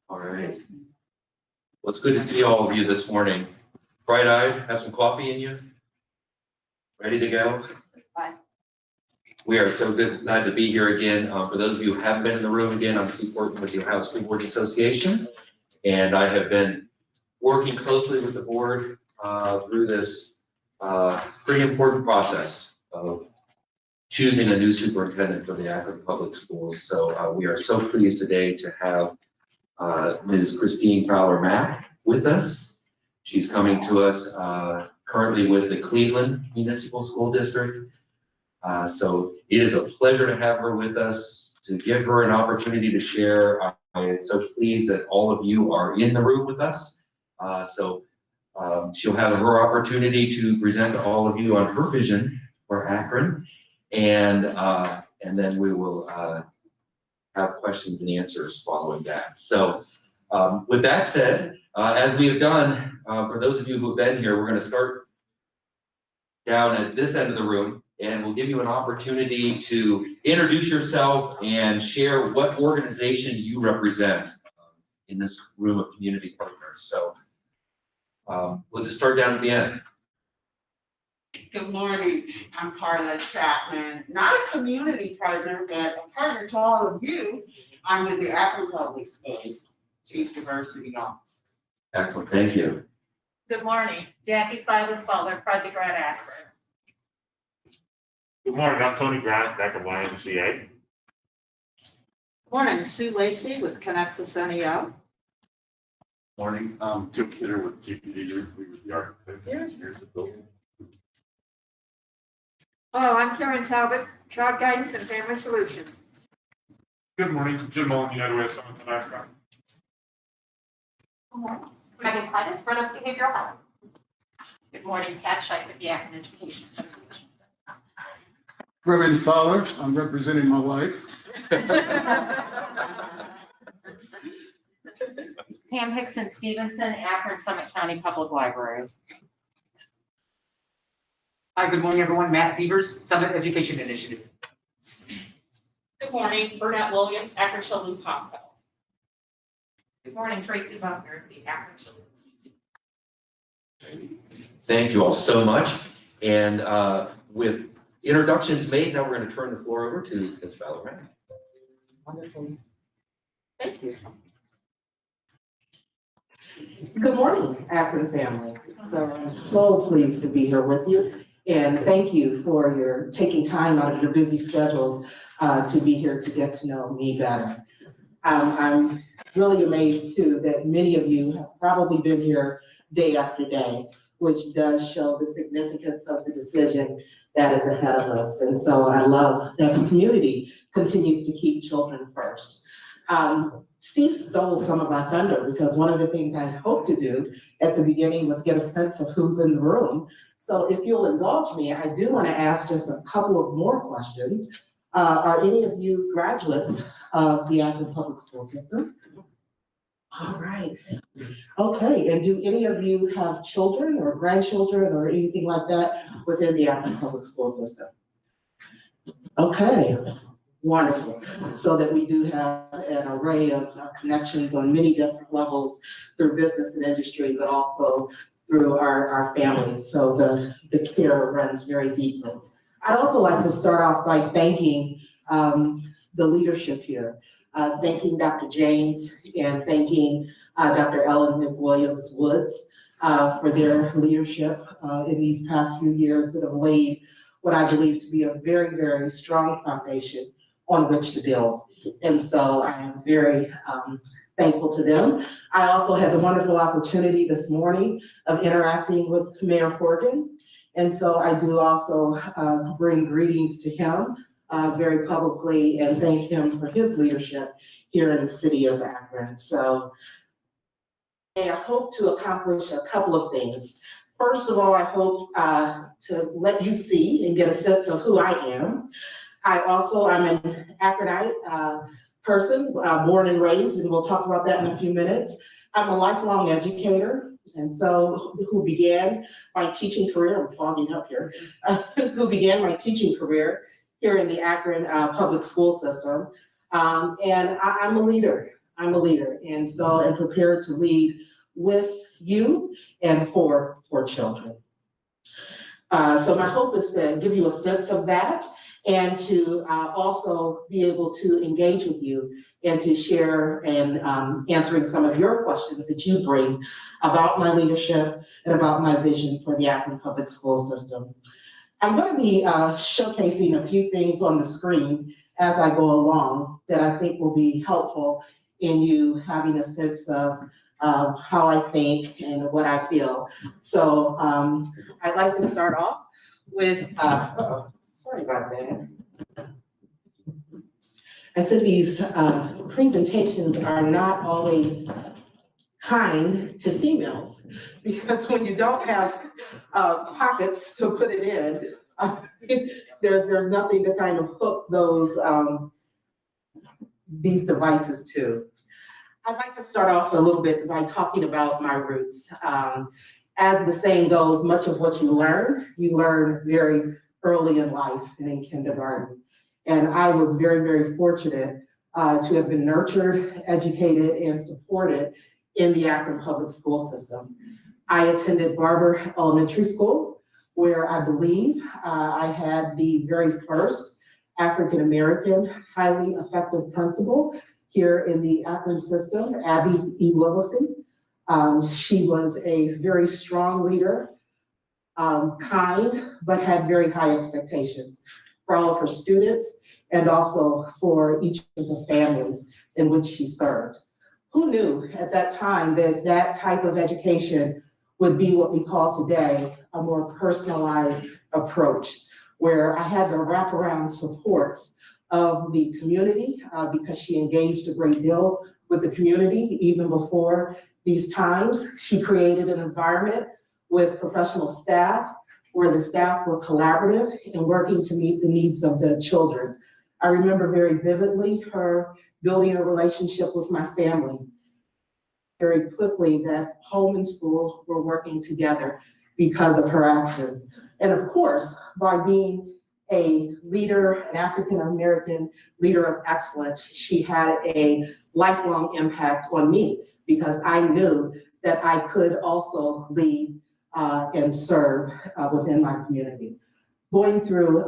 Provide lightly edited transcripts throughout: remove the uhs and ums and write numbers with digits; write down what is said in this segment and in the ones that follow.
All right. Well, it's good to see all of you this morning. Bright-eyed, have some coffee in you? Ready to go? We are so glad to be here again. For those of you who haven't been in the room again, I'm Steve Horton with the Ohio School Boards Association, and I have been working closely with the board through this pretty important process of choosing a new superintendent for the Akron Public Schools. So we are so pleased today to have Ms. Christine Fowler-Mack with us. She's coming to us currently with the Cleveland Municipal School District. So it is a pleasure to have her with us, to give her an opportunity to share. I am so pleased that all of you are in the room with us. She'll have her opportunity to present to all of you on her vision for Akron, and then we will have questions and answers following that. So with that said, as we have done, for those of you who have been here, we're going to start down at this end of the room, and we'll give you an opportunity to introduce yourself and share what organization you represent in this room of community partners. So we'll just start down at the end. Good morning, I'm Carla Chapman, not a community partner, but a partner to all of you. I'm with the Akron Public Schools, Chief Diversity Officer. Excellent, thank you. Good morning, Jackie Silas-Butler, Project Red Akron. Good morning, I'm Tony Grant, back at YMCA. Good morning, Sue Lacey with Connexus NEO. Morning, I'm Tim Kidder with GPD, we were the architects and engineers of the building. Hello, I'm Karen Talbot, Child Guidance and Family Solutions. Good morning, Jim Mullen, United Way of Summit and Akron. Good morning, Megan Clyde, Run Up Behavioral Health. Good morning, Pat Scheit with the Akron Education Association. Reverend Fowler, I'm representing my wife. Pam Hickson Stevenson, Akron Summit County Public Library. Hi, good morning, everyone. Matt Devers, Summit Education Initiative. Good morning, Burnett Williams, Akron Children's Hospital. Good morning, Tracy Buckner, the Akron Children's Museum. Thank you all so much. And with introductions made, now we're going to turn the floor over to Ms. Fowler-Mack. Wonderful. Thank you. Good morning, Akron family. So I'm so pleased to be here with you, and thank you for your taking time out of your busy schedules to be here to get to know me better. I'm really amazed too that many of you have probably been here day after day, which does show the significance of the decision that is ahead of us. And so I love that the community continues to keep children first. Steve stole some of my thunder because one of the things I hoped to do at the beginning was get a sense of who's in the room. So if you'll indulge me, I do want to ask just a couple of more questions. Are any of you graduates of the Akron Public School System? All right. Okay, and do any of you have children or grandchildren or anything like that within the Akron Public School System? Okay, wonderful. So that we do have an array of connections on many different levels through business and industry, but also through our families. So the care runs very deeply. I'd also like to start off by thanking the leadership here. Thanking Dr. James and thanking Dr. Ellen McWilliams-Woods for their leadership in these past few years that have laid what I believe to be a very, very strong foundation on which to build. And so I am very thankful to them. I also had the wonderful opportunity this morning of interacting with Mayor Horgan. And so I do also bring greetings to him very publicly and thank him for his leadership here in the city of Akron. So I hope to accomplish a couple of things. First of all, I hope to let you see and get a sense of who I am. I'm an Akronite person, born and raised, and we'll talk about that in a few minutes. I'm a lifelong educator, and so who began my teaching career, I'm fogging up here, who began my teaching career here in the Akron public school system. And I'm a leader. I'm a leader, and so I'm prepared to lead with you and for children. So my hope is to give you a sense of that and to also be able to engage with you and to share and answering some of your questions that you bring about my leadership and about my vision for the Akron Public School System. I'm going to be showcasing a few things on the screen as I go along that I think will be helpful in you having a sense of how I think and what I feel. So I'd like to start off with, sorry about that. I said these presentations are not always kind to females, because when you don't have pockets to put it in, there's nothing to kind of hook those these devices to. I'd like to start off a little bit by talking about my roots. As the saying goes, much of what you learn very early in life and in kindergarten. And I was very, very fortunate to have been nurtured, educated, and supported in the Akron Public School System. I attended Barber Elementary School, where I believe I had the very first African-American highly effective principal here in the Akron system, Abby E. Willison. She was a very strong leader, kind, but had very high expectations for all of her students and also for each of the families in which she served. Who knew at that time that that type of education would be what we call today a more personalized approach, where I had the wraparound supports of the community because she engaged a great deal with the community even before these times. She created an environment with professional staff where the staff were collaborative in working to meet the needs of the children. I remember very vividly her building a relationship with my family. Very quickly that home and school were working together because of her actions. And of course, by being a leader, an African-American leader of excellence, she had a lifelong impact on me because I knew that I could also lead and serve within my community. Going through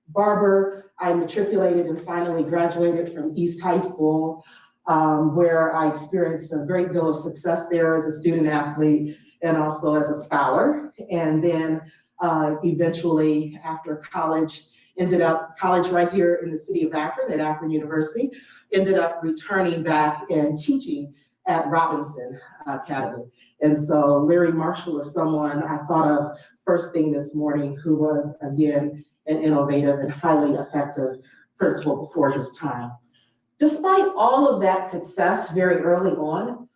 Barber, I matriculated and finally graduated from East High School, where I experienced a great deal of success there as a student athlete and also as a scholar. And then eventually after college, ended up college right here in the city of Akron at Akron University, ended up returning back and teaching at Robinson Academy. And so Larry Marshall is someone I thought of first thing this morning who was, again, an innovative and highly effective principal before his time. Despite all of that success very early on,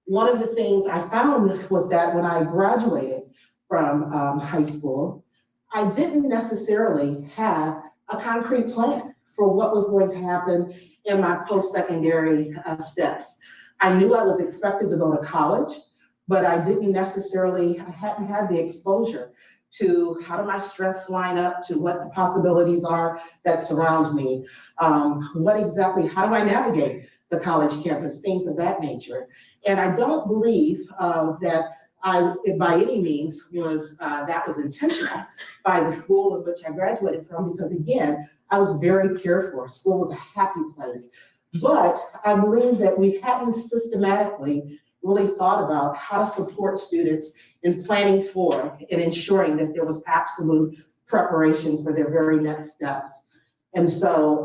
one of the things I found was that when I graduated from high school, I didn't necessarily have a concrete plan for what was going to happen in my post-secondary steps. I knew I was expected to go to college, but I hadn't had the exposure to how do my strengths line up to what the possibilities are that surround me. How do I navigate the college campus, things of that nature. And I don't believe that by any means that was intentional by the school in which I graduated from, because again, I was very cared for. School was a happy place. But I believe that we hadn't systematically really thought about how to support students in planning for and ensuring that there was absolute preparation for their very next steps. And so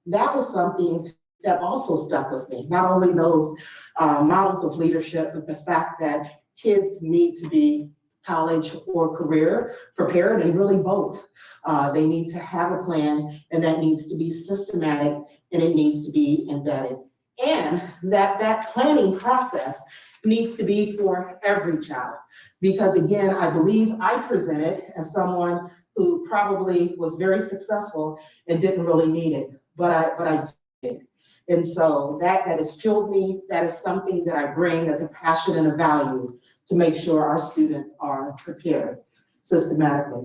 that was something that also stuck with me. Not only those models of leadership, but the fact that kids need to be college or career prepared, and really both. They need to have a plan, and that needs to be systematic, and it needs to be embedded. And that planning process needs to be for every child. Because again, I believe I presented as someone who probably was very successful and didn't really need it, but I did. And so that has fueled me. That is something that I bring as a passion and a value to make sure our students are prepared systematically.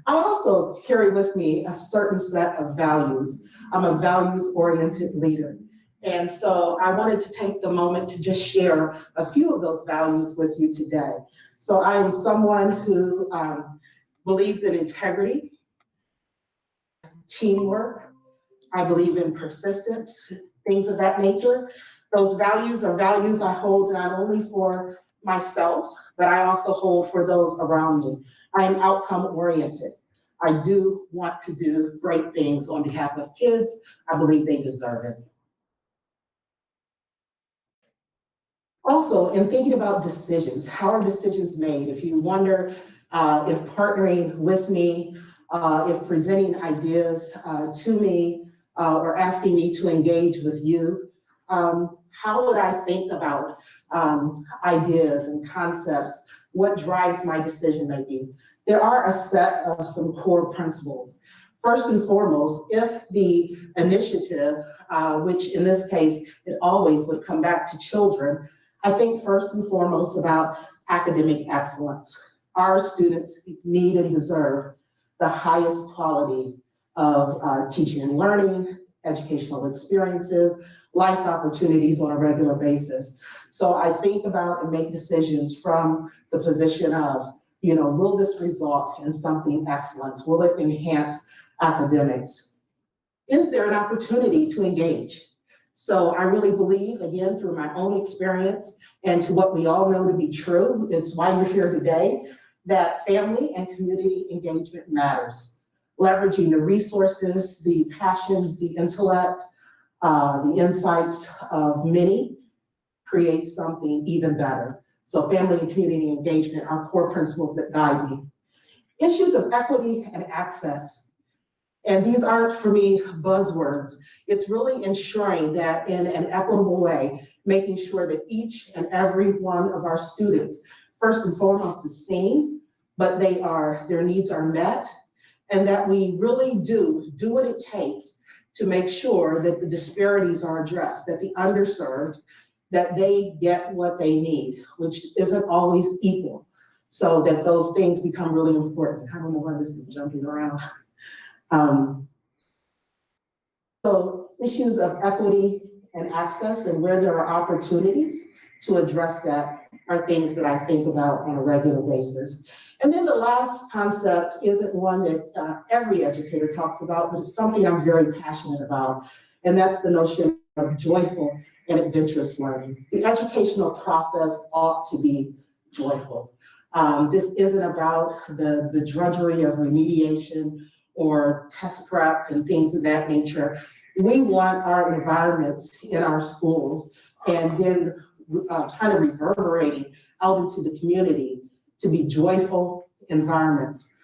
I also carry with me a certain set of values I'm a values-oriented leader. And so I wanted to take the moment to just share a few of those values with you today. So I am someone who believes in integrity, teamwork. I believe in persistence, things of that nature. Those values are values I hold not only for myself, but I also hold for those around me. I am outcome-oriented. I do want to do great things on behalf of kids. I believe they deserve it. Also, in thinking about decisions, how are decisions made? If you wonder if partnering with me, if presenting ideas to me, or asking me to engage with you, how would I think about ideas and concepts? What drives my decision making? There are a set of some core principles. First and foremost, if the initiative, which in this case, it always would come back to children, I think first and foremost about academic excellence. Our students need and deserve the highest quality of teaching and learning, educational experiences, life opportunities on a regular basis. So I think about and make decisions from the position of, will this result in something excellent? Will it enhance academics? Is there an opportunity to engage? So I really believe, again, through my own experience and to what we all know to be true, it's why you're here today, that family and community engagement matters. Leveraging the resources, the passions, the intellect, the insights of many creates something even better. So family and community engagement are core principles that guide me. Issues of equity and access. And these aren't, for me, buzzwords. It's really ensuring that in an equitable way, making sure that each and every one of our students, first and foremost, is seen, but their needs are met, and that we really do what it takes to make sure that the disparities are addressed, that the underserved, that they get what they need, which isn't always equal, so that those things become really important. I don't know why this is jumping around. So issues of equity and access and where there are opportunities to address that are things that I think about on a regular basis. And then the last concept isn't one that every educator talks about, but it's something I'm very passionate about, and that's the notion of joyful and adventurous learning. The educational process ought to be joyful. This isn't about the drudgery of remediation or test prep and things of that nature. We want our environments in our schools and then kind of reverberating out into the community to be joyful environments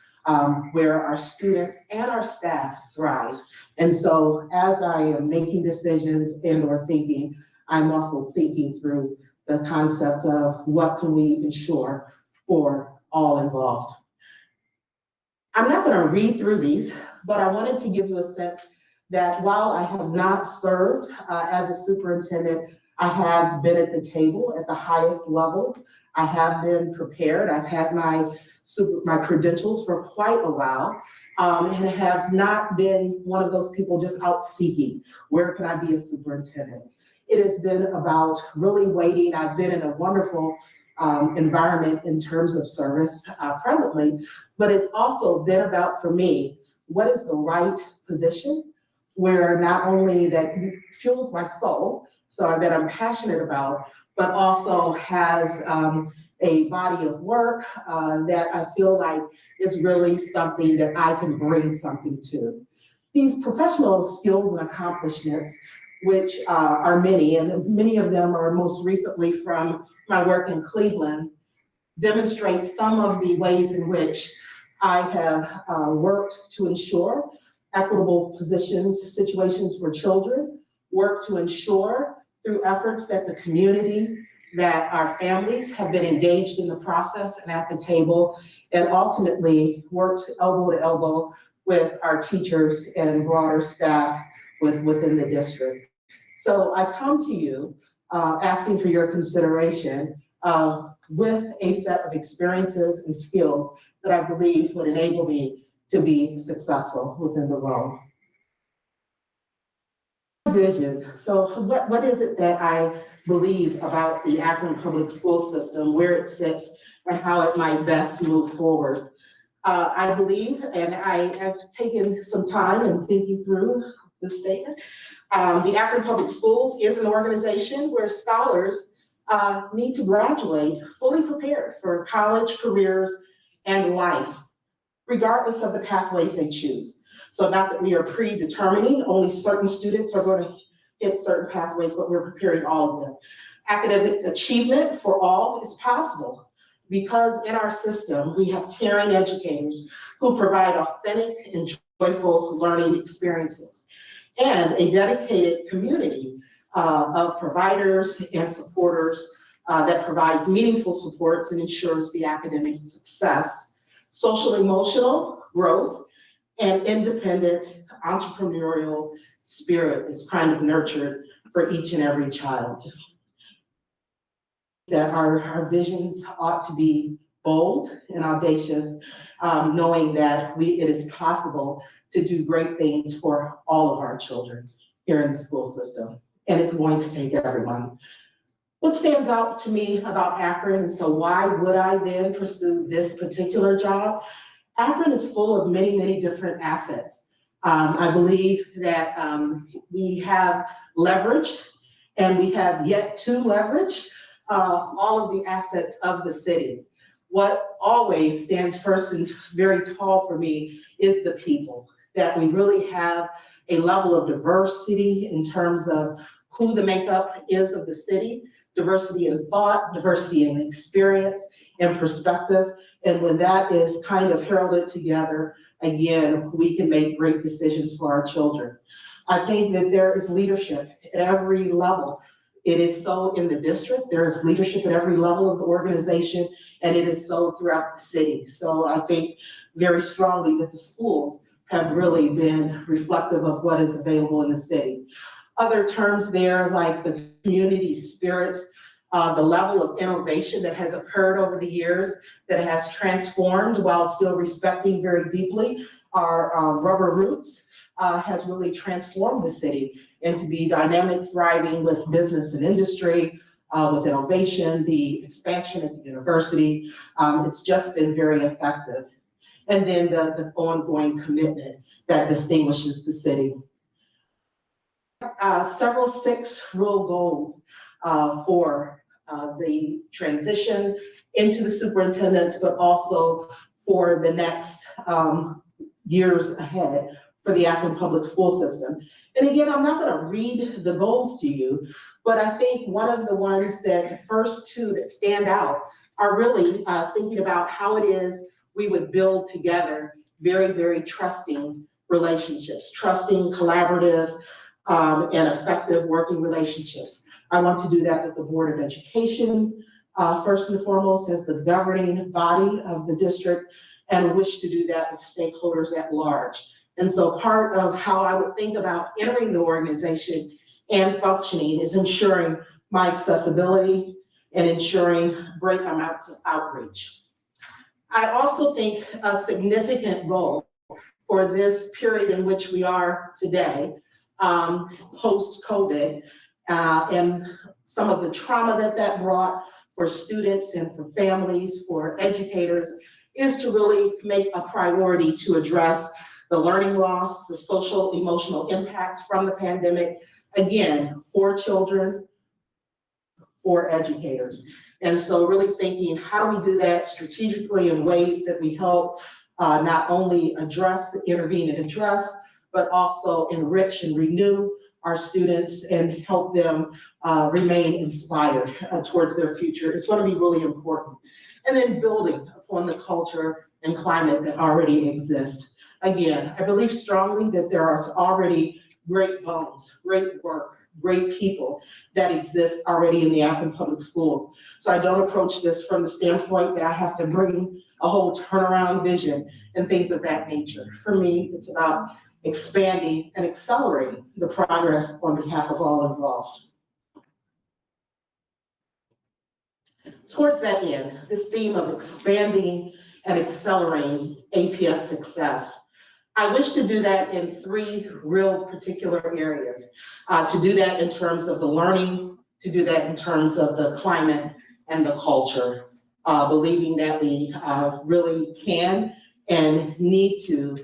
where our students and our staff thrive. And so as I am making decisions and or thinking, I'm also thinking through the concept of what can we ensure for all involved. I'm not going to read through these, but I wanted to give you a sense that while I have not served as a superintendent, I have been at the table at the highest levels. I have been prepared. I've had my credentials for quite a while, and have not been one of those people just out seeking, where can I be a superintendent? It has been about really waiting. I've been in a wonderful environment in terms of service presently, but it's also been about, for me, what is the right position where not only that fuels my soul, so that I'm passionate about, but also has a body of work that I feel like is really something that I can bring something to. These professional skills and accomplishments, which are many, and many of them are most recently from my work in Cleveland, demonstrate some of the ways in which I have worked to ensure equitable situations for children, work to ensure through efforts that the community, that our families have been engaged in the process and at the table, and ultimately worked elbow to elbow with our teachers and broader staff within the district. So I come to you asking for your consideration with a set of experiences and skills that I believe would enable me to be successful within the role. vision. So what is it that I believe about the Akron public school system, where it sits, and how it might best move forward? I believe, and I have taken some time in thinking through this statement. The Akron Public Schools is an organization where scholars need to graduate fully prepared for college, careers, and life, regardless of the pathways they choose. So not that we are predetermining, only certain students are going to hit certain pathways, but we're preparing all of them. Academic achievement for all is possible because in our system, we have caring educators who provide authentic and joyful learning experiences, and a dedicated community of providers and supporters that provides meaningful supports and ensures the academic success, social emotional growth, and independent entrepreneurial spirit is kind of nurtured for each and every child. That our visions ought to be bold and audacious, knowing that it is possible to do great things for all of our children here in the school system, and it's going to take everyone. What stands out to me about Akron, and so why would I then pursue this particular job? Akron is full of many, many different assets. I believe that we have leveraged, and we have yet to leverage all of the assets of the city. What always stands first and very tall for me is the people, that we really have a level of diversity in terms of who the makeup is of the city, diversity in thought, diversity in experience and perspective. And when that is kind of heralded together, again, we can make great decisions for our children. I think that there is leadership at every level. It is so in the district, there is leadership at every level of the organization, and it is so throughout the city. So I think very strongly that the schools have really been reflective of what is available in the city. Other terms there, like the community spirit, the level of innovation that has occurred over the years that has transformed while still respecting very deeply our rubber roots, has really transformed the city into be dynamic, thriving with business and industry, with innovation, the expansion at the university. It's just been very effective. And then the ongoing commitment that distinguishes the city. Several 6 real goals for the transition into the superintendents, but also for the next years ahead for the Akron public school system. And again, I'm not going to read the goals to you, but I think one of the ones that the first 2 that stand out are really thinking about how it is we would build together very, very trusting relationships, trusting, collaborative, and effective working relationships. I want to do that with the Board of Education, first and foremost, as the governing body of the district, and wish to do that with stakeholders at large. And so part of how I would think about entering the organization and functioning is ensuring my accessibility and ensuring great amounts of outreach. I also think a significant goal for this period in which we are today, post-COVID, and some of the trauma that brought for students and for families, for educators, is to really make a priority to address the learning loss, the social emotional impacts from the pandemic, again, for children, for educators. And so really thinking, how do we do that strategically in ways that we help not only intervene and address, but also enrich and renew our students and help them remain inspired towards their future. It's going to be really important. And then building upon the culture and climate that already exists. Again, I believe strongly that there are already great bones, great work, great people that exist already in the Akron Public Schools. So I don't approach this from the standpoint that I have to bring a whole turnaround vision and things of that nature. For me, it's about expanding and accelerating the progress on behalf of all involved. Towards that end, this theme of expanding and accelerating APS success, I wish to do that in 3 real particular areas. To do that in terms of the learning, to do that in terms of the climate and the culture, believing that we really can and need to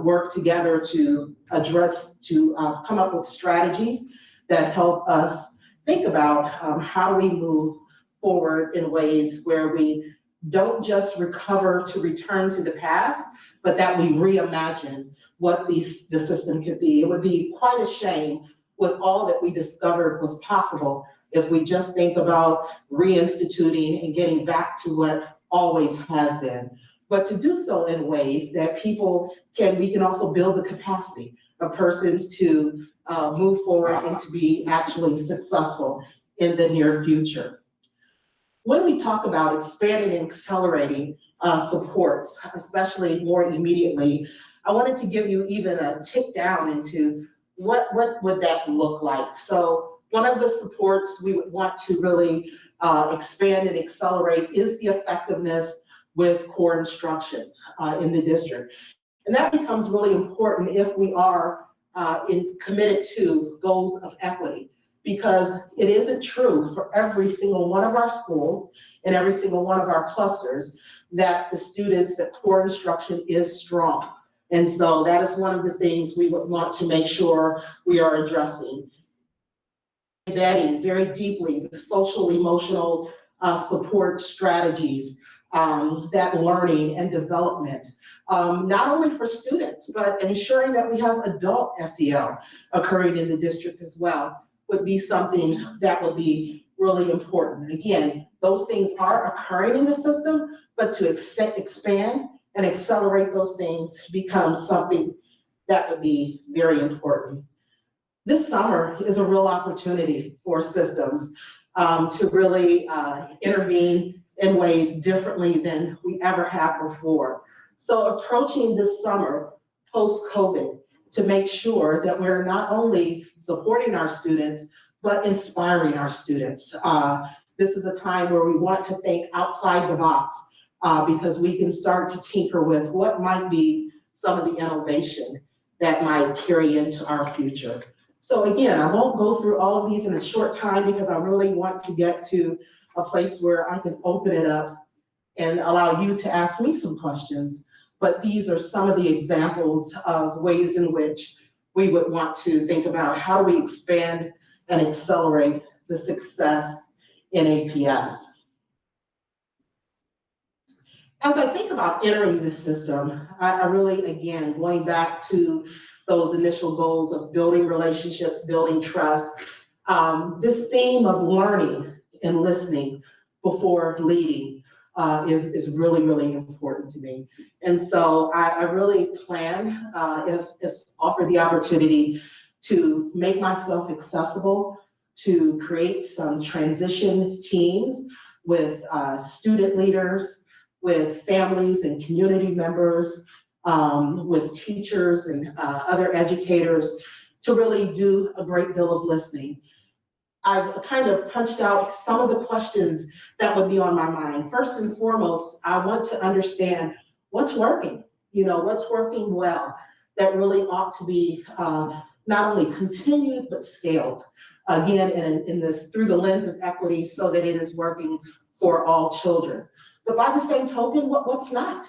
work together to address, to come up with strategies that help us think about how do we move forward in ways where we don't just recover to return to the past, but that we reimagine what the system could be. It would be quite a shame with all that we discovered was possible if we just think about reinstituting and getting back to what always has been. But to do so in ways that we can also build the capacity of persons to move forward and to be actually successful in the near future. When we talk about expanding and accelerating supports, especially more immediately, I wanted to give you even a tick down into what would that look like. So one of the supports we would want to really expand and accelerate is the effectiveness with core instruction in the district. And that becomes really important if we are committed to goals of equity, because it isn't true for every single one of our schools and every single one of our clusters that that core instruction is strong. And so that is one of the things we would want to make sure we are addressing. Embedding very deeply the social emotional support strategies, that learning and development, not only for students, but ensuring that we have adult SEL occurring in the district as well would be something that would be really important. Again, those things are occurring in the system, but to expand and accelerate those things becomes something that would be very important. This summer is a real opportunity for systems to really intervene in ways differently than we ever have before. So approaching this summer, post-COVID, to make sure that we're not only supporting our students, but inspiring our students. This is a time where we want to think outside the box because we can start to tinker with what might be some of the innovation that might carry into our future. So again, I won't go through all of these in a short time because I really want to get to a place where I can open it up and allow you to ask me some questions. But these are some of the examples of ways in which we would want to think about how do we expand and accelerate the success in APS. As I think about entering this system, I really, again, going back to those initial goals of building relationships, building trust, this theme of learning and listening before leading is really, really important to me. And so I really plan, if offered the opportunity, to make myself accessible, to create some transition teams with student leaders, with families and community members, with teachers and other educators, to really do a great deal of listening. I've kind of punched out some of the questions that would be on my mind. First and foremost, I want to understand what's working, what's working well, that really ought to be not only continued, but scaled. Again, in this through the lens of equity so that it is working for all children. But by the same token, what's not?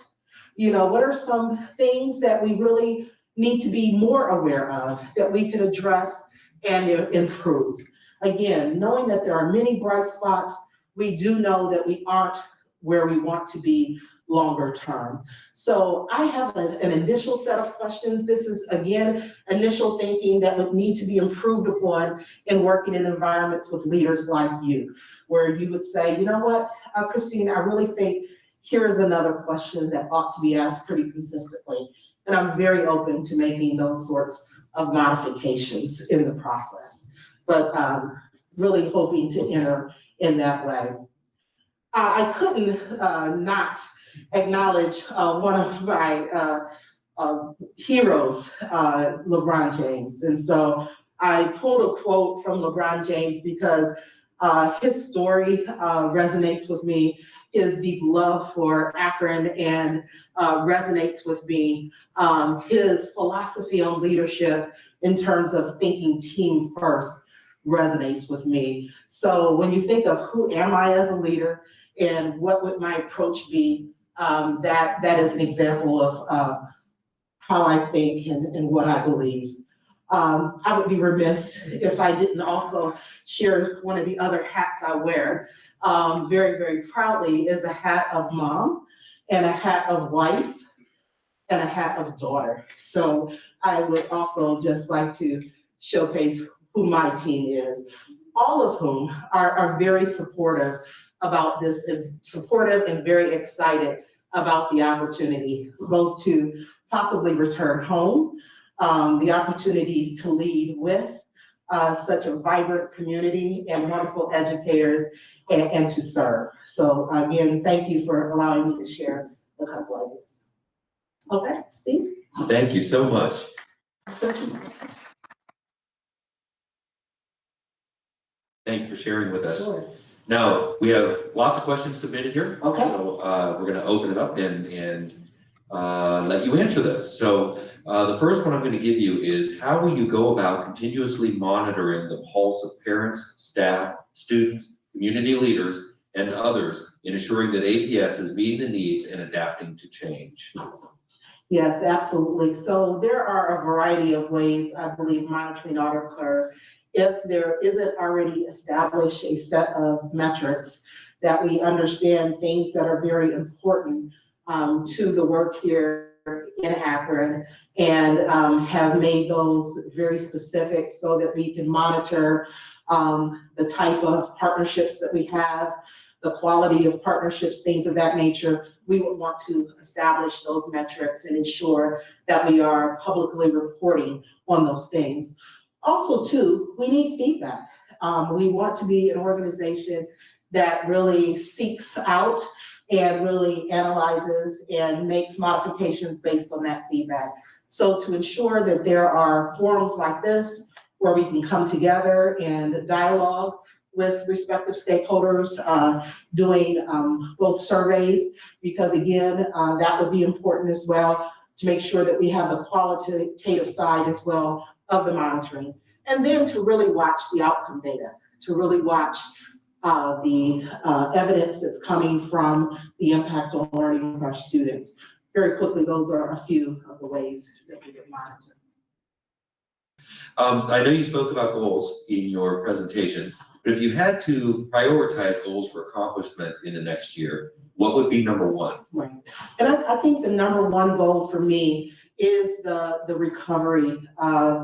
What are some things that we really need to be more aware of that we can address and improve? Again, knowing that there are many bright spots, we do know that we aren't where we want to be longer term. So I have an initial set of questions. This is, again, initial thinking that would need to be improved upon in working in environments with leaders like you, where you would say, you know what, Christine, I really think here is another question that ought to be asked pretty consistently. And I'm very open to making those sorts of modifications in the process. But really hoping to enter in that way. I couldn't not acknowledge one of my heroes, LeBron James. And so I pulled a quote from LeBron James because his story resonates with me his deep love for Akron and resonates with me. His philosophy on leadership in terms of thinking team first resonates with me. So when you think of who am I as a leader and what would my approach be, that is an example of how I think and what I believe. I would be remiss if I didn't also share one of the other hats I wear very, very proudly is a hat of mom and a hat of wife and a hat of daughter. So I would also just like to showcase who my team is, all of whom are very supportive about this, supportive and very excited about the opportunity, both to possibly return home, the opportunity to lead with such a vibrant community and wonderful educators and to serve. So again, thank you for allowing me to share a couple of it. Okay, Steve? Thank you so much. Thank you for sharing with us. Sure. Now, we have lots of questions submitted here. Okay. So we're going to open it up and let you answer this. So the first one I'm going to give you is, how will you go about continuously monitoring the pulse of parents, staff, students, community leaders, and others in ensuring that APS is meeting the needs and adapting to change? Yes, absolutely. So there are a variety of ways, I believe, monitoring ought to occur. If there isn't already established a set of metrics that we understand things that are very important to the work here in Akron, and have made those very specific so that we can monitor the type of partnerships that we have, the quality of partnerships, things of that nature. We would want to establish those metrics and ensure that we are publicly reporting on those things. Also, too, we need feedback. We want to be an organization that really seeks out and really analyzes and makes modifications based on that feedback. So to ensure that there are forums like this where we can come together and dialogue with respective stakeholders, doing both surveys, because again, that would be important as well to make sure that we have the qualitative side as well of the monitoring. And then to really watch the outcome data, to really watch the evidence that's coming from the impact on learning of our students. Very quickly, those are a few of the ways that we can monitor. I know you spoke about goals in your presentation, but if you had to prioritize goals for accomplishment in the next year, what would be number one? Right. And I think the number one goal for me is the recovery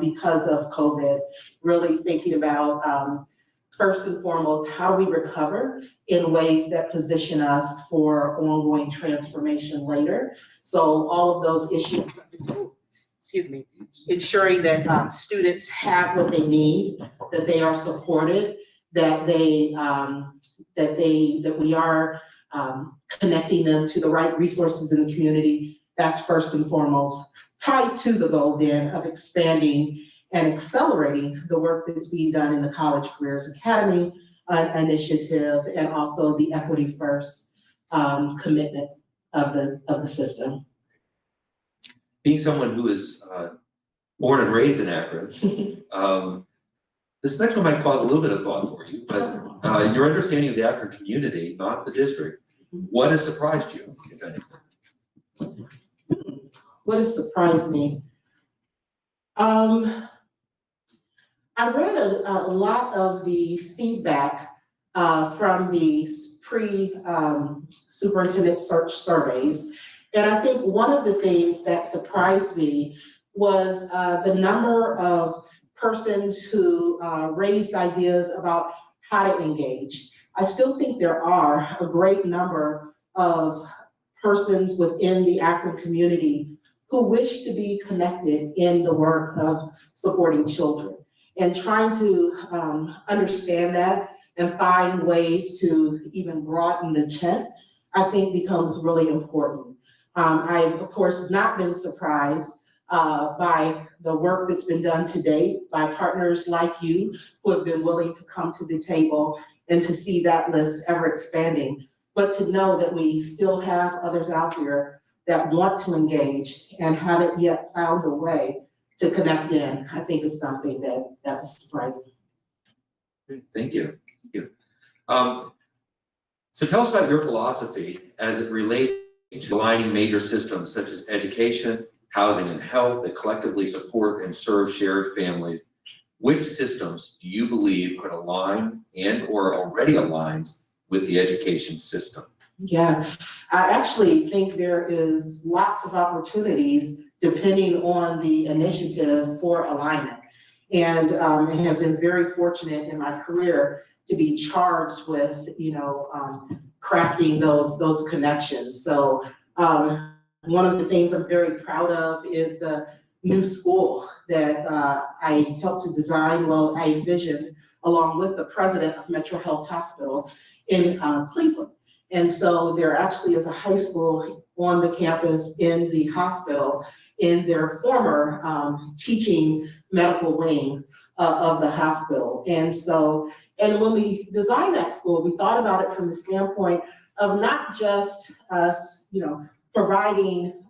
because of COVID, really thinking about first and foremost, how do we recover in ways that position us for ongoing transformation later? So all of those issues, excuse me, ensuring that students have what they need, that they are supported, that we are connecting them to the right resources in the community. That's first and foremost, tied to the goal then of expanding and accelerating the work that's being done in the College Careers Academy initiative, and also the Equity First commitment of the system. Being someone who is born and raised in Akron, this next one might cause a little bit of thought for you, but your understanding of the Akron community, not the district, what has surprised you, if anything? What has surprised me? I read a lot of the feedback from the superintendent search surveys. And I think one of the things that surprised me was the number of persons who raised ideas about how to engage. I still think there are a great number of persons within the Akron community who wish to be connected in the work of supporting children. And trying to understand that and find ways to even broaden the tent, I think becomes really important. I've, of course, not been surprised by the work that's been done to date by partners like you who have been willing to come to the table and to see that list ever expanding. but to know that we still have others out there that want to engage and haven't yet found a way to connect in, I think is something that was surprising. Thank you. Thank you. So tell us about your philosophy as it relates to aligning major systems such as education, housing, and health that collectively support and serve shared families. Which systems do you believe could align and or already aligns with the education system? Yeah, I actually think there is lots of opportunities depending on the initiative for alignment. And I have been very fortunate in my career to be charged with, crafting those connections. So one of the things I'm very proud of is the new school that I helped to design, I envisioned along with the president of Metro Health Hospital in Cleveland. And so there actually is a high school on the campus in the hospital in their former teaching medical wing of the hospital. And when we designed that school, we thought about it from the standpoint of not just us, providing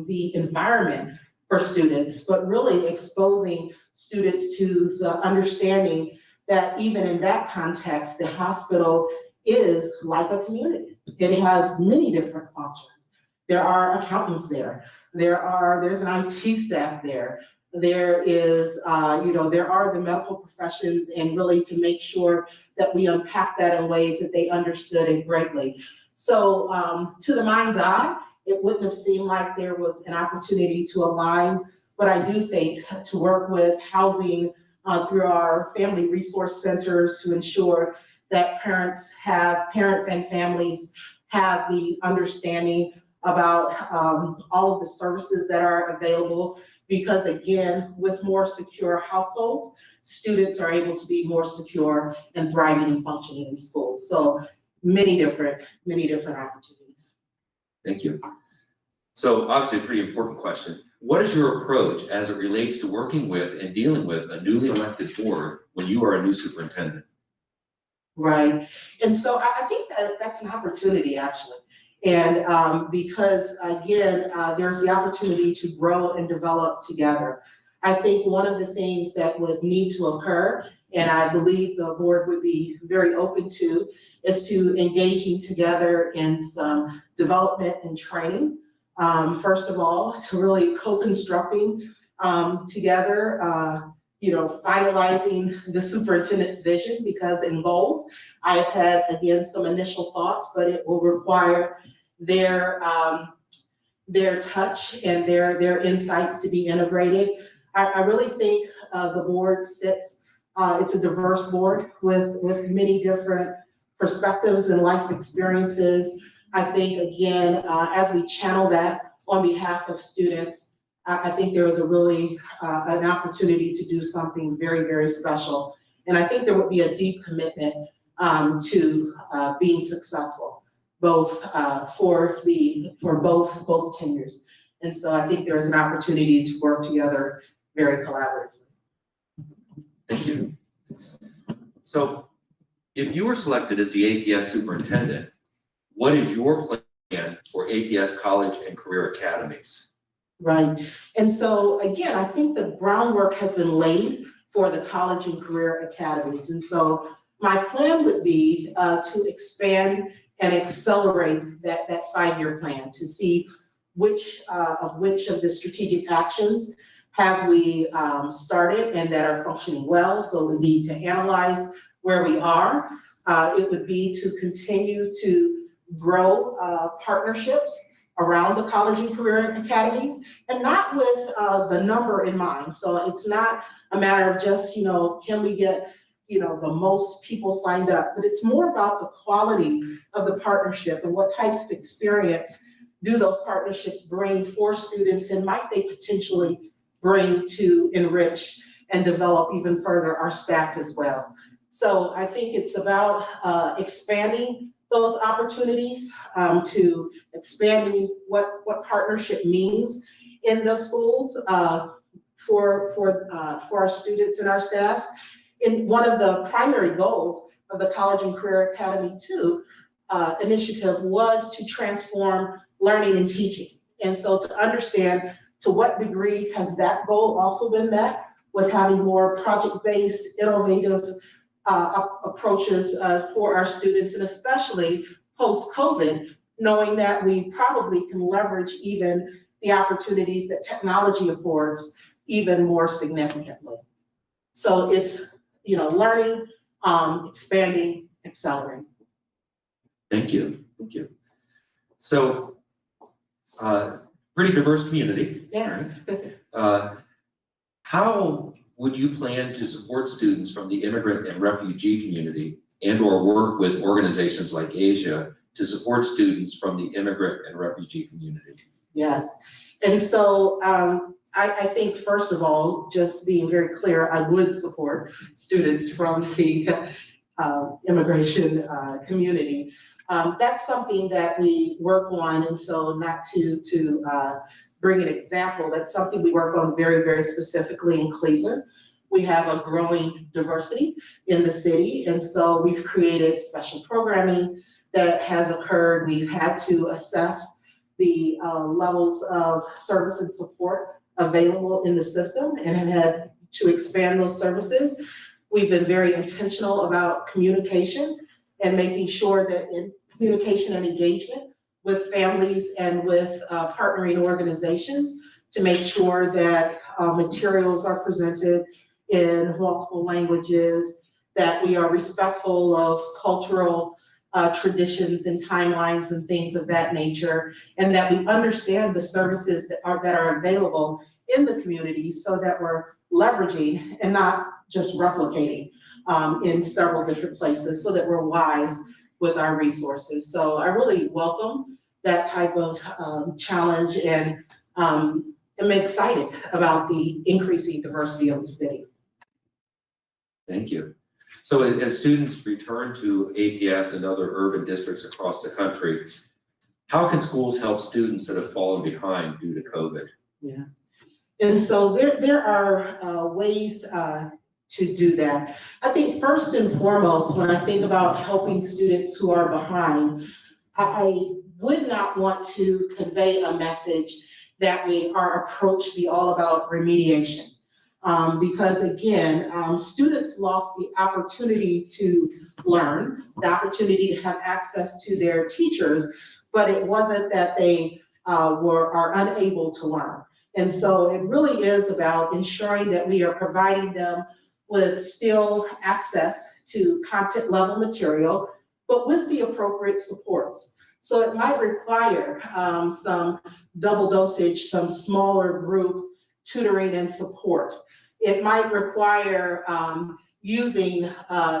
the environment for students, but really exposing students to the understanding that even in that context, the hospital is like a community. It has many different functions. There are accountants there. There's an IT staff there. There is, there are the medical professions, and really to make sure that we unpack that in ways that they understood it greatly. So to the mind's eye, it wouldn't have seemed like there was an opportunity to align, but I do think to work with housing through our family resource centers to ensure that parents and families have the understanding about all of the services that are available, because again, with more secure households, students are able to be more secure and thriving and functioning in schools. So many different opportunities. Thank you. So obviously a pretty important question. What is your approach as it relates to working with and dealing with a newly elected board when you are a new superintendent? Right, and so I think that that's an opportunity actually. And because again, there's the opportunity to grow and develop together. I think one of the things that would need to occur, and I believe the board would be very open to, is to engaging together in some development and training. First of all, to really co-constructing together, finalizing the superintendent's vision, because in goals, I've had, again, some initial thoughts, but it will require their touch and their insights to be integrated. I really think the board sits, it's a diverse board with many different perspectives and life experiences. I think, again, as we channel that on behalf of students, I think there is a really an opportunity to do something very, very special. And I think there would be a deep commitment to being successful, both for both tenures. And so I think there is an opportunity to work together very collaboratively. Thank you. So if you were selected as the APS superintendent, what is your plan for APS college and career academies? Right, and so again, I think the groundwork has been laid for the college and career academies. And so my plan would be to expand and accelerate that 5-year plan to see which of the strategic actions have we started and that are functioning well. So it would be to analyze where we are. It would be to continue to grow partnerships around the college and career academies, and not with the number in mind. So it's not a matter of just, can we get, the most people signed up, but it's more about the quality of the partnership and what types of experience do those partnerships bring for students, and might they potentially bring to enrich and develop even further our staff as well. So I think it's about expanding those opportunities, to expanding what partnership means in the schools for our students and our staffs. And one of the primary goals of the College and Career Academy too initiative was to transform learning and teaching. And so to understand to what degree has that goal also been met with having more project-based, innovative approaches for our students, and especially post-COVID, knowing that we probably can leverage even the opportunities that technology affords even more significantly. So it's, learning, expanding, accelerating. Thank you, thank you. So, pretty diverse community. Yes. How would you plan to support students from the immigrant and refugee community and/or work with organizations like Asia to support students from the immigrant and refugee community? Yes, and so I think first of all, just being very clear, I would support students from the immigration community. That's something that we work on, and so not to bring an example, that's something we work on very, very specifically in Cleveland. We have a growing diversity in the city, and so we've created special programming that has occurred. We've had to assess the levels of service and support available in the system and have had to expand those services. We've been very intentional about communication and making sure that in communication and engagement with families and with partnering organizations to make sure that materials are presented in multiple languages, that we are respectful of cultural traditions and timelines and things of that nature, and that we understand the services that are available in the community so that we're leveraging and not just replicating in several different places, so that we're wise with our resources. So I really welcome that type of challenge, and am excited about the increasing diversity of the city. Thank you. So as students return to APS and other urban districts across the country, how can schools help students that have fallen behind due to COVID? Yeah. And so there are ways to do that. I think first and foremost, when I think about helping students who are behind, I would not want to convey a message that our approach be all about remediation. Because again, students lost the opportunity to learn, the opportunity to have access to their teachers, but it wasn't that they are unable to learn. And so it really is about ensuring that we are providing them with still access to content level material, but with the appropriate supports. So it might require some double dosage, some smaller group tutoring and support. It might require using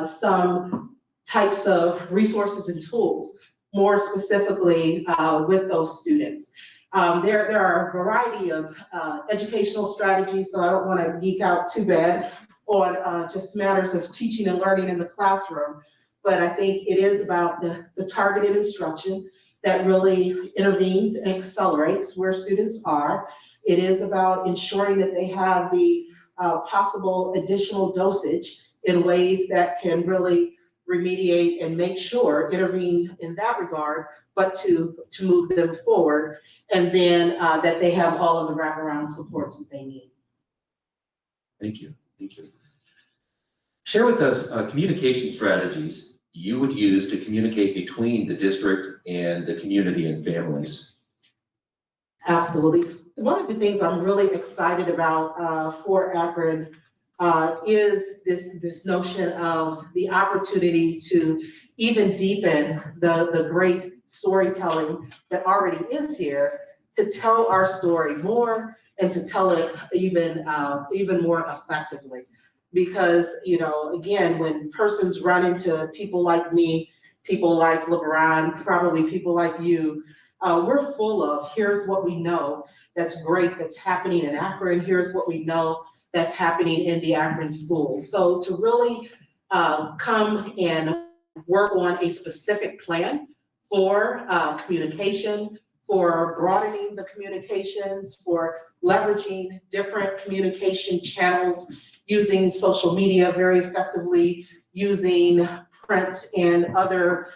some types of resources and tools, more specifically with those students. There are a variety of educational strategies, so I don't want to geek out too bad on just matters of teaching and learning in the classroom, but I think it is about the targeted instruction that really intervenes and accelerates where students are. It is about ensuring that they have the possible additional dosage in ways that can really remediate and make sure, intervene in that regard, but to move them forward, and then that they have all of the wraparound supports that they need. Thank you, thank you. Share with us communication strategies you would use to communicate between the district and the community and families. Absolutely. One of the things I'm really excited about for Akron is this notion of the opportunity to even deepen the great storytelling that already is here, to tell our story more and to tell it even more effectively. Because, again, when persons run into people like me, people like LeBron, probably people like you, we're full of, here's what we know that's great that's happening in Akron, here's what we know that's happening in the Akron schools. So to really come and work on a specific plan for communication, for broadening the communications, for leveraging different communication channels, using social media very effectively, using print and other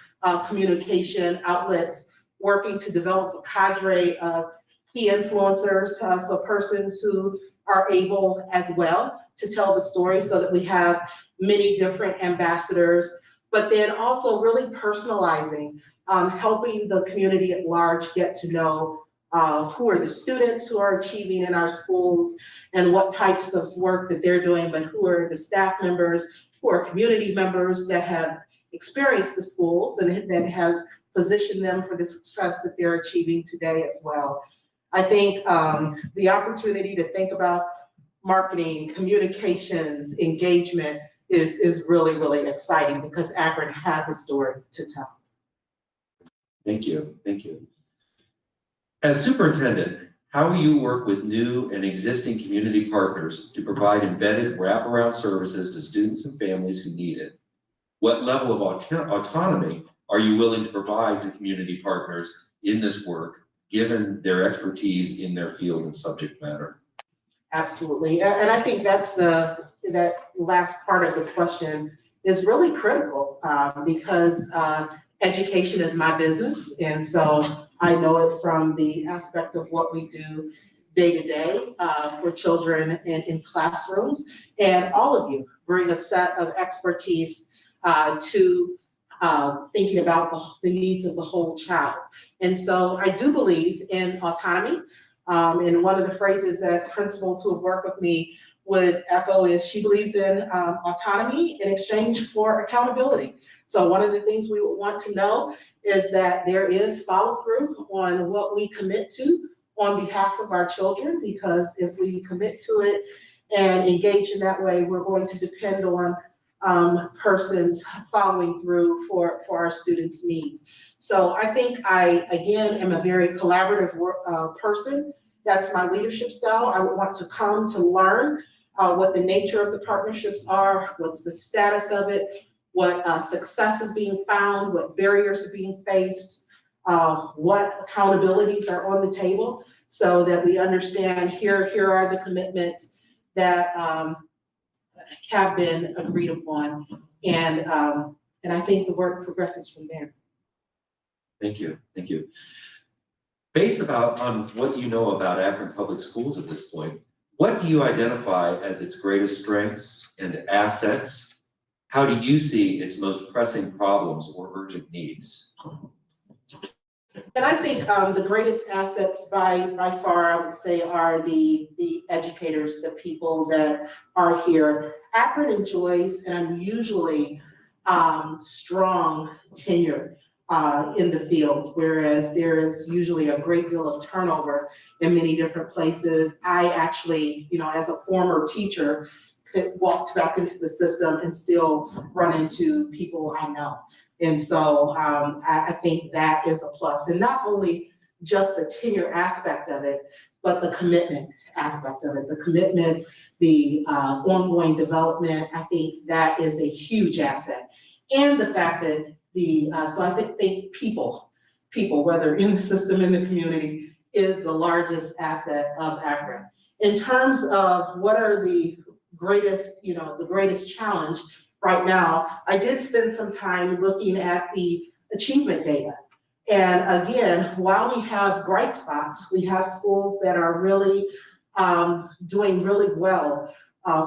communication outlets, working to develop a cadre of key influencers, so persons who are able as well to tell the story so that we have many different ambassadors, but then also really personalizing, helping the community at large get to know who are the students who are achieving in our schools and what types of work that they're doing, but who are the staff members, who are community members that have experienced the schools and that has positioned them for the success that they're achieving today as well. I think the opportunity to think about marketing, communications, engagement is really, really exciting because Akron has a story to tell. Thank you, thank you. As superintendent, how will you work with new and existing community partners to provide embedded wraparound services to students and families who need it? What level of autonomy are you willing to provide to community partners in this work, given their expertise in their field and subject matter? Absolutely, and I think that's that last part of the question is really critical because education is my business, and so I know it from the aspect of what we do day to day for children in classrooms, and all of you bring a set of expertise to thinking about the needs of the whole child. And so I do believe in autonomy. And one of the phrases that principals who have worked with me would echo is she believes in autonomy in exchange for accountability. So one of the things we would want to know is that there is follow through on what we commit to on behalf of our children, because if we commit to it and engage in that way, we're going to depend on persons following through for our students' needs. So I think I, again, am a very collaborative person. That's my leadership style. I would want to come to learn what the nature of the partnerships are, what's the status of it, what success is being found, what barriers are being faced, what accountabilities are on the table, so that we understand here are the commitments that have been agreed upon, and I think the work progresses from there. Thank you, thank you. Based on what you know about Akron Public Schools at this point, what do you identify as its greatest strengths and assets? How do you see its most pressing problems or urgent needs? And I think the greatest assets by far, I would say, are the educators, the people that are here. Akron enjoys an unusually strong tenure in the field, whereas there is usually a great deal of turnover in many different places. I actually, as a former teacher, walked back into the system and still run into people I know. And so I think that is a plus. And not only just the tenure aspect of it, but the commitment aspect of it. The commitment, the ongoing development, I think that is a huge asset. And the fact that so I think people, whether in the system, in the community, is the largest asset of Akron. In terms of what are the greatest, the greatest challenge right now, I did spend some time looking at the achievement data. And again, while we have bright spots, we have schools that are really doing really well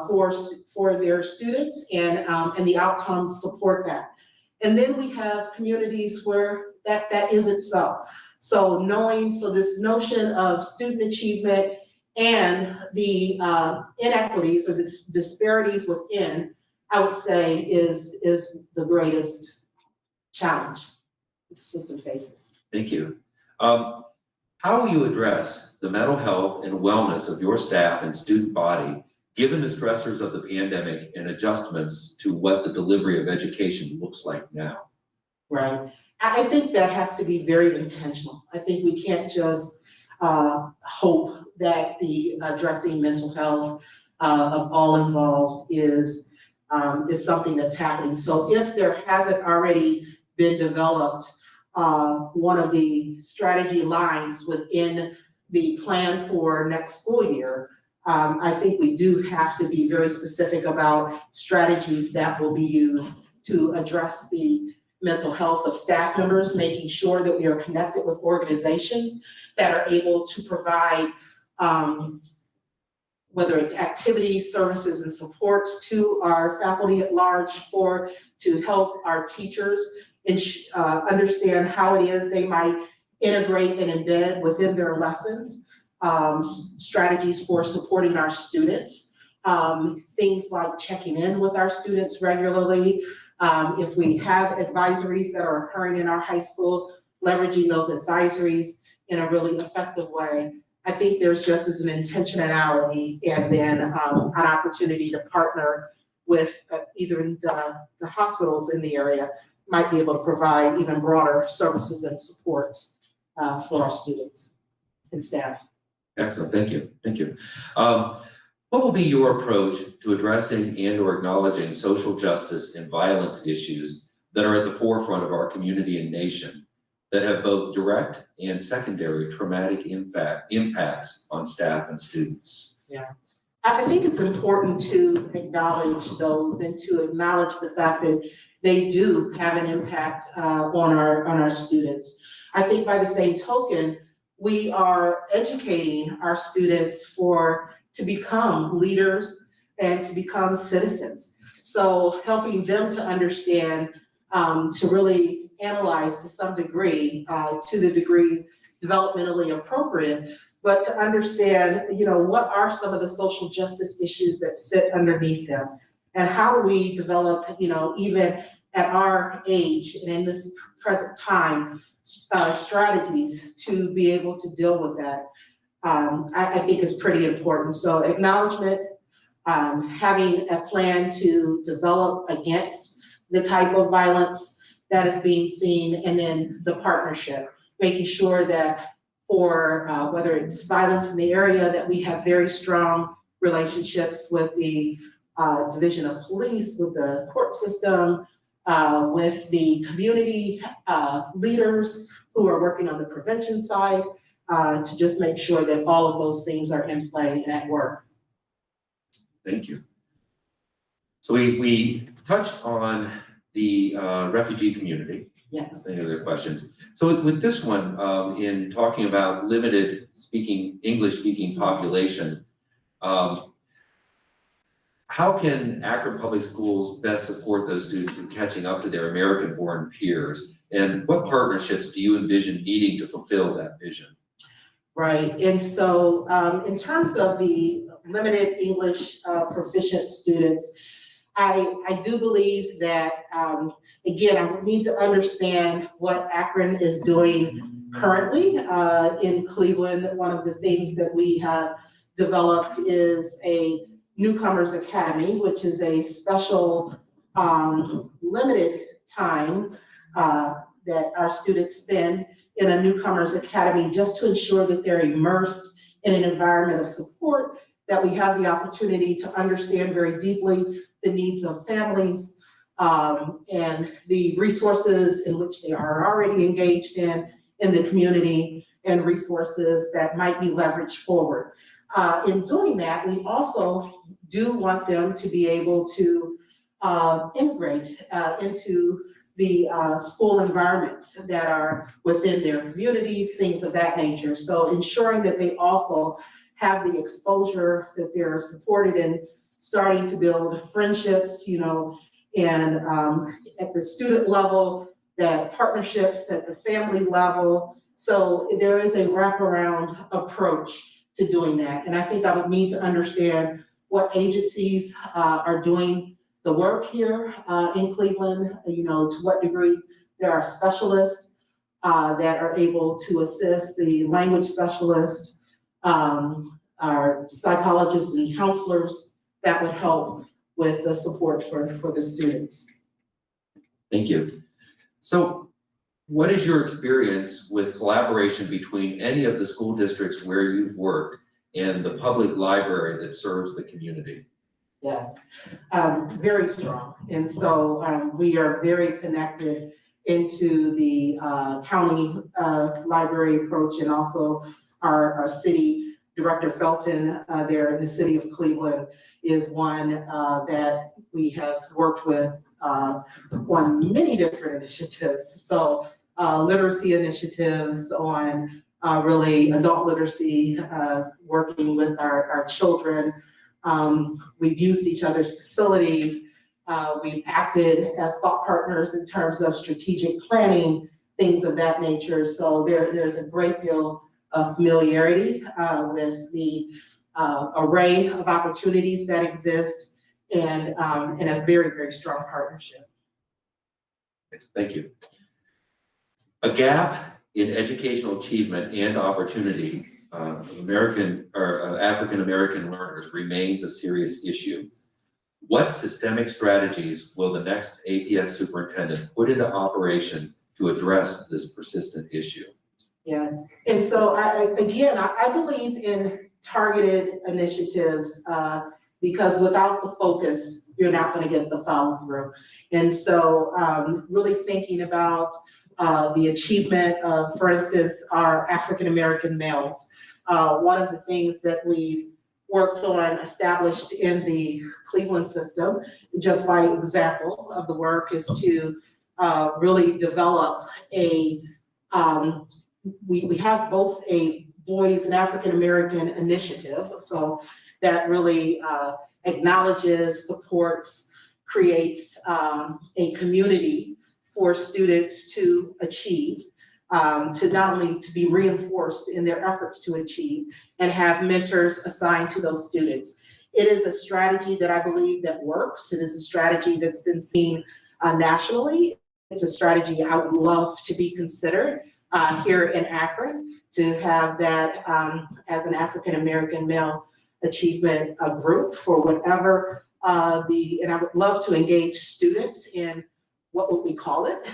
for their students, and the outcomes support that. And then we have communities where that isn't so. So this notion of student achievement and the inequities or the disparities within, I would say, is the greatest challenge the system faces. Thank you. How will you address the mental health and wellness of your staff and student body, given the stressors of the pandemic and adjustments to what the delivery of education looks like now? Right. I think that has to be very intentional. I think we can't just hope that the addressing mental health of all involved is something that's happening. So if there hasn't already been developed one of the strategy lines within the plan for next school year, I think we do have to be very specific about strategies that will be used to address the mental health of staff members, making sure that we are connected with organizations that are able to provide whether it's activities, services, and supports to our faculty at large to help our teachers understand how it is they might integrate and embed within their lessons, strategies for supporting our students, things like checking in with our students regularly. If we have advisories that are occurring in our high school, leveraging those advisories in a really effective way. I think there's just as an intentionality and then an opportunity to partner with either the hospitals in the area might be able to provide even broader services and supports for our students and staff. Excellent, thank you, thank you. What will be your approach to addressing and or acknowledging social justice and violence issues that are at the forefront of our community and nation that have both direct and secondary traumatic impacts on staff and students? Yeah, I think it's important to acknowledge those and to acknowledge the fact that they do have an impact on our students. I think by the same token, we are educating our students to become leaders and to become citizens. So helping them to understand, to really analyze to some degree, to the degree developmentally appropriate, but to understand, what are some of the social justice issues that sit underneath them, and how do we develop, even at our age and in this present time, strategies to be able to deal with that. I think is pretty important. So acknowledgement, having a plan to develop against the type of violence that is being seen, and then the partnership, making sure that for whether it's violence in the area, that we have very strong relationships with the Division of Police, with the court system, with the community leaders who are working on the prevention side, to just make sure that all of those things are in play and at work. Thank you. So we touched on the refugee community. Yes. Any other questions? So with this one, in talking about limited English speaking population, how can Akron Public Schools best support those students in catching up to their American-born peers? And what partnerships do you envision needing to fulfill that vision? Right, and so in terms of the limited English proficient students, I do believe that, again, I would need to understand what Akron is doing currently in Cleveland. One of the things that we have developed is a Newcomers Academy, which is a special limited time that our students spend in a Newcomers Academy, just to ensure that they're immersed in an environment of support, that we have the opportunity to understand very deeply the needs of families and the resources in which they are already engaged in the community, and resources that might be leveraged forward. In doing that, we also do want them to be able to integrate into the school environments that are within their communities, things of that nature. So ensuring that they also have the exposure, that they're supported in starting to build friendships, and at the student level, that partnerships at the family level. So there is a wraparound approach to doing that. And I think I would need to understand what agencies are doing the work here in Cleveland, to what degree there are specialists that are able to assist, the language specialists, our psychologists and counselors that would help with the support for the students. Thank you. So what is your experience with collaboration between any of the school districts where you've worked and the public library that serves the community? Yes, very strong. And so we are very connected into the county library approach, and also our city director Felton there in the city of Cleveland is one that we have worked with on many different initiatives. So literacy initiatives on really adult literacy, working with our children. We've used each other's facilities. We've acted as thought partners in terms of strategic planning, things of that nature. So there's a great deal of familiarity with the array of opportunities that exist and a very, very strong partnership. Thank you. A gap in educational achievement and opportunity African American learners remains a serious issue. What systemic strategies will the next APS superintendent put into operation to address this persistent issue? Yes, and so I believe in targeted initiatives because without the focus, you're not going to get the follow through. And so really thinking about the achievement of, for instance, our African American males. One of the things that we've worked on, established in the Cleveland system, just by example of the work, is to really develop a, we have both a boys and African American initiative, so that really acknowledges, supports, creates a community for students to achieve, to not only to be reinforced in their efforts to achieve and have mentors assigned to those students. It is a strategy that I believe that works. It is a strategy that's been seen nationally. It's a strategy I would love to be considered here in Akron, to have that as an African American male achievement group for whatever and I would love to engage students in what would we call it,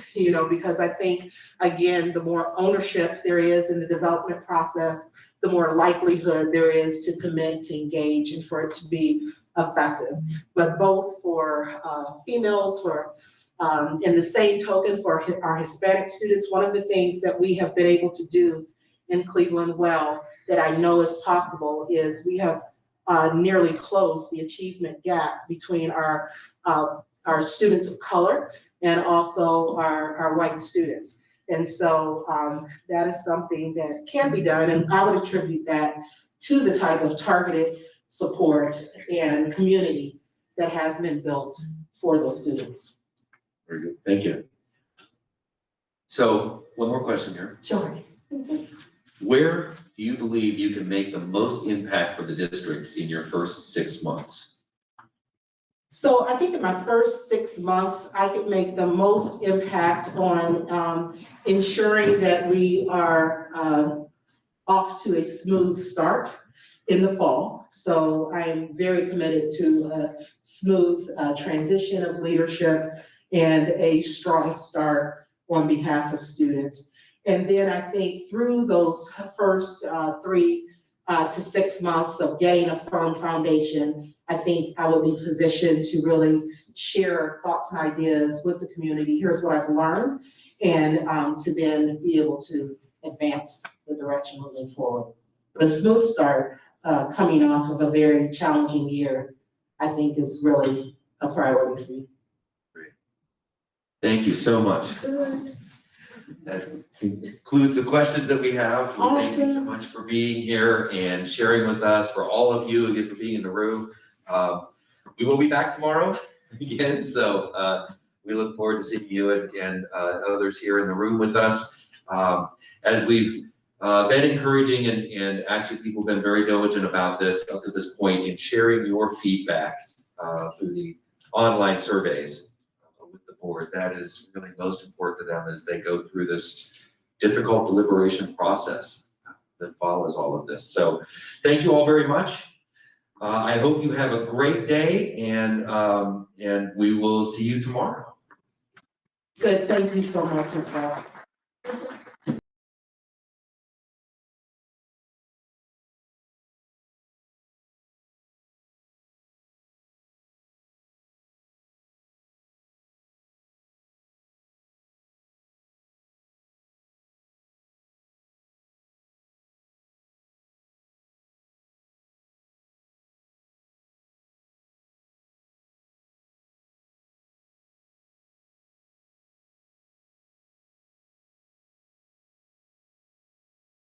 because I think, again, the more ownership there is in the development process, the more likelihood there is to commit, to engage, and for it to be effective. But both for females, for in the same token for our Hispanic students, one of the things that we have been able to do in Cleveland that I know is possible is we have nearly closed the achievement gap between our students of color and also our white students. And so that is something that can be done, and I would attribute that to the type of targeted support and community that has been built for those students. Very good, thank you. So one more question here. Sure. Where do you believe you can make the most impact for the district in your first 6 months? So I think in my first 6 months, I could make the most impact on ensuring that we are off to a smooth start in the fall. So I am very committed to a smooth transition of leadership and a strong start on behalf of students. And then I think through those first 3 to 6 months of getting a firm foundation, I think I will be positioned to really share thoughts and ideas with the community. Here's what I've learned, and to then be able to advance the direction moving forward. But a smooth start coming off of a very challenging year, I think is really a priority for me. Great. Thank you so much. That concludes the questions that we have. Awesome. Thank you so much for being here and sharing with us, for all of you again for being in the room. We will be back tomorrow again, so we look forward to seeing you and others here in the room with us. As we've been encouraging and actually people have been very diligent about this up to this point in sharing your feedback through the online surveys with the board. That is really most important to them as they go through this difficult deliberation process that follows all of this. So thank you all very much. I hope you have a great day, and we will see you tomorrow. Good, thank you so much as well.